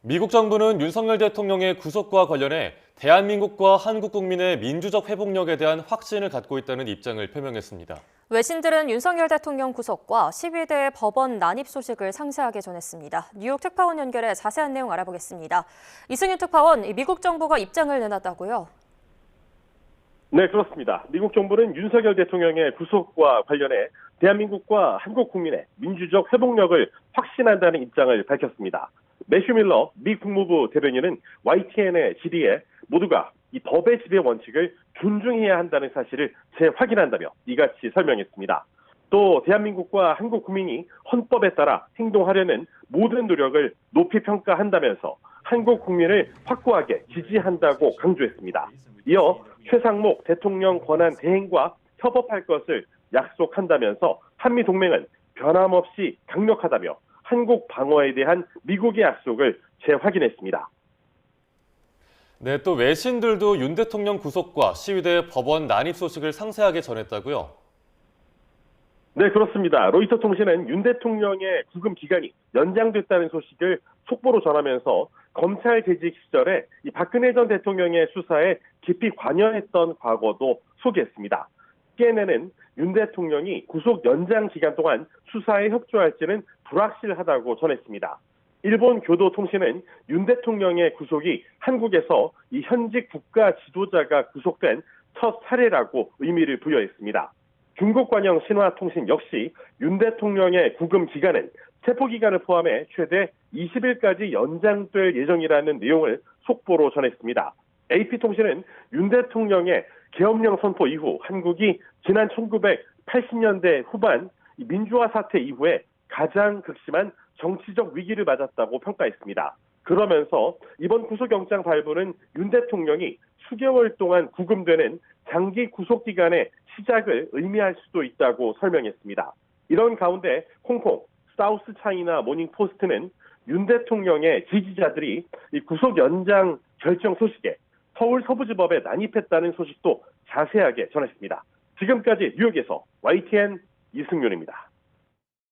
미국 정부는 윤석열 대통령의 구속과 관련해 대한민국과 한국 국민의 민주적 회복력에 대한 확신을 갖고 있다는 입장을 표명했습니다. 외신들은 윤석열 대통령 구속과 12대 법원 난입 소식을 상세하게 전했습니다. 뉴욕 특파원 연결해 자세한 내용 알아보겠습니다. 이승윤 특파원, 미국 정부가 입장을 내놨다고요? 네, 그렇습니다. 미국 정부는 윤석열 대통령의 구속과 관련해 대한민국과 한국 국민의 민주적 회복력을 확신한다는 입장을 밝혔습니다. 매슈 밀러 미 국무부 대변인은 YTN의 질의에 모두가 이 법의 지배 원칙을 존중해야 한다는 사실을 재확인한다며 이같이 설명했습니다. 또 대한민국과 한국 국민이 헌법에 따라 행동하려는 모든 노력을 높이 평가한다면서 한국 국민을 확고하게 지지한다고 강조했습니다. 이어 최상목 대통령 권한 대행과 협업할 것을 약속한다면서 한미 동맹은 변함없이 강력하다며 한국 방어에 대한 미국의 약속을 재확인했습니다. 네, 또 외신들도 윤 대통령 구속과 12대 법원 난입 소식을 상세하게 전했다고요? 네, 그렇습니다. 로이터 통신은 윤 대통령의 구금 기간이 연장됐다는 소식을 속보로 전하면서 검찰 재직 시절에 이 박근혜 전 대통령의 수사에 깊이 관여했던 과거도 소개했습니다. CNN은 윤 대통령이 구속 연장 기간 동안 수사에 협조할지는 불확실하다고 전했습니다. 일본 교도통신은 윤 대통령의 구속이 한국에서 이 현직 국가 지도자가 구속된 첫 사례라고 의미를 부여했습니다. 중국 관영 신화통신 역시 윤 대통령의 구금 기간은 체포기간을 포함해 최대 20일까지 연장될 예정이라는 내용을 속보로 전했습니다. AP통신은 윤 대통령의 계엄령 선포 이후 한국이 지난 1980년대 후반 민주화 사태 이후에 가장 극심한 정치적 위기를 맞았다고 평가했습니다. 그러면서 이번 구속영장 발부는 윤 대통령이 수개월 동안 구금되는 장기 구속기간의 시작을 의미할 수도 있다고 설명했습니다. 이런 가운데 홍콩 사우스 차이나 모닝포스트는 윤 대통령의 지지자들이 이 구속 연장 결정 소식에 서울 서부지법에 난입했다는 소식도 자세하게 전했습니다. 지금까지 뉴욕에서 YTN 이승윤입니다.